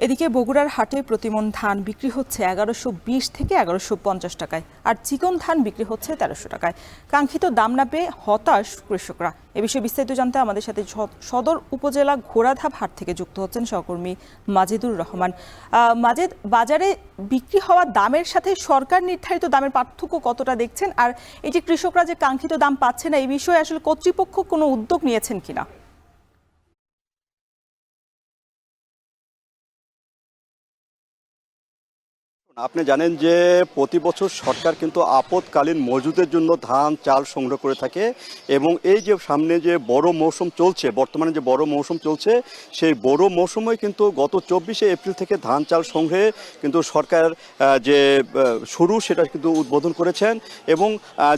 এদিকে বগুড়ার হাটে প্রতিমন ধান বিক্রি হচ্ছে 1120 থেকে 1150 টাকায়, আর চিকন ধান বিক্রি হচ্ছে 1300 টাকায়। কাঙ্ক্ষিত দাম না পেয়ে হতাশ কৃষকরা। এ বিষয়ে বিস্তারিত জানতে আমাদের সাথে সদর উপজেলা ঘোড়াধাপ হাট থেকে যুক্ত হচ্ছেন সহকর্মী মাজেদুর রহমান। মাজেদ, বাজারে বিক্রি হওয়া দামের সাথে সরকার নির্ধারিত দামের পার্থক্য কতটা দেখছেন, আর এই যে কৃষকরা যে কাঙ্ক্ষিত দাম পাচ্ছে না, এই বিষয়ে আসলে কর্তৃপক্ষ কোনো উদ্যোগ নিয়েছেন কিনা? আপনি জানেন যে প্রতি বছর সরকার কিন্তু আপদকালীন মজুদের জন্য ধান চাল সংগ্রহ করে থাকে, এবং এই যে সামনে যে বড় মৌসুম চলছে, বর্তমানে যে বড় মৌসুম চলছে, সেই বড় মৌসুমে কিন্তু গত 24শে এপ্রিল থেকে ধান চাল সংগ্রহে কিন্তু সরকার যে শুরু সেটা কিন্তু উদ্বোধন করেছেন। এবং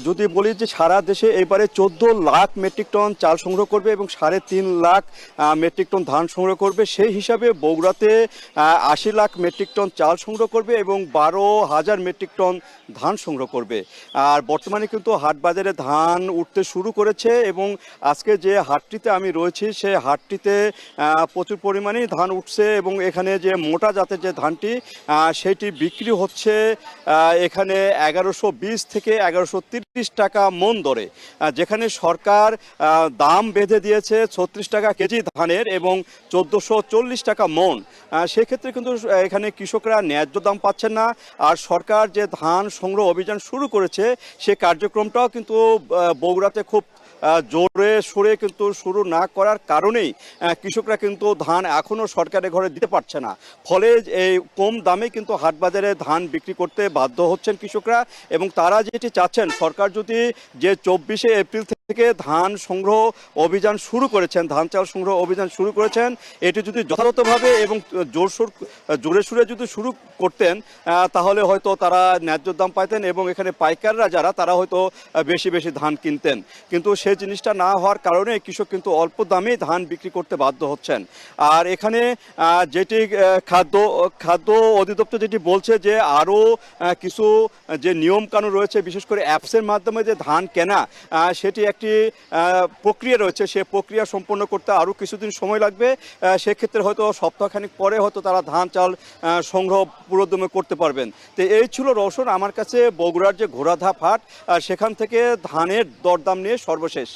যদি বলি যে সারা দেশে এবারে 14 লাখ মেট্রিক টন চাল সংগ্রহ করবে এবং 3.5 লাখ মেট্রিক টন ধান সংগ্রহ করবে। সেই হিসাবে বগুড়াতে 80 লাখ মেট্রিক টন চাল সংগ্রহ করবে এবং 12,000 মেট্রিক টন ধান সংগ্রহ করবে। আর বর্তমানে কিন্তু হাট বাজারে ধান উঠতে শুরু করেছে, এবং আজকে যে হাটটিতে আমি রয়েছি সেই হাটটিতে প্রচুর পরিমাণেই ধান উঠছে, এবং এখানে যে মোটা জাতের যে ধানটি সেটি বিক্রি হচ্ছে এখানে 1120 থেকে 1130 টাকা মন দরে, যেখানে সরকার দাম বেঁধে দিয়েছে 36 টাকা কেজি ধানের এবং 1440 টাকা মন। সেক্ষেত্রে কিন্তু এখানে কৃষকরা ন্যায্য দাম পাচ্ছেন না। আর সরকার যে ধান সংগ্রহ অভিযান শুরু করেছে সে কার্যক্রমটাও কিন্তু বগুড়াতে খুব জোরে সোরে কিন্তু শুরু না করার কারণেই কৃষকরা কিন্তু ধান এখনও সরকারের ঘরে দিতে পারছে না। ফলে এই কম দামে কিন্তু হাট বাজারে ধান বিক্রি করতে বাধ্য হচ্ছেন কৃষকরা, এবং তারা যেটি চাচ্ছেন সরকার যদি যে 24শে এপ্রিল থেকে ধান সংগ্রহ অভিযান শুরু করেছেন, ধান চাল সংগ্রহ অভিযান শুরু করেছেন, এটি যদি যথাযথভাবে এবং জোরে সুরে যদি শুরু করতেন তাহলে হয়তো তারা ন্যায্য দাম পাইতেন, এবং এখানে পাইকাররা যারা তারা হয়তো বেশি বেশি ধান কিনতেন। কিন্তু সেই জিনিসটা না হওয়ার কারণে কৃষক কিন্তু অল্প দামে ধান বিক্রি করতে বাধ্য হচ্ছেন। আর এখানে যেটি খাদ্য অধিদপ্তর যেটি বলছে যে আরও কিছু যে নিয়মকানুন রয়েছে, বিশেষ করে অ্যাপসের মাধ্যমে যে ধান কেনা, সেটি একটি প্রক্রিয়া রয়েছে, সে প্রক্রিয়া সম্পন্ন করতে আরও কিছুদিন সময় লাগবে। সেক্ষেত্রে হয়তো সপ্তাহখানিক পরে হয়তো তারা ধান চাল সংগ্রহ পুরোদমে করতে পারবেন। তো এই ছিল রওশন আমার কাছে বগুড়ার যে ঘোড়াধাপ হাট, সেখান থেকে ধানের দরদাম নিয়ে সর্বশেষ।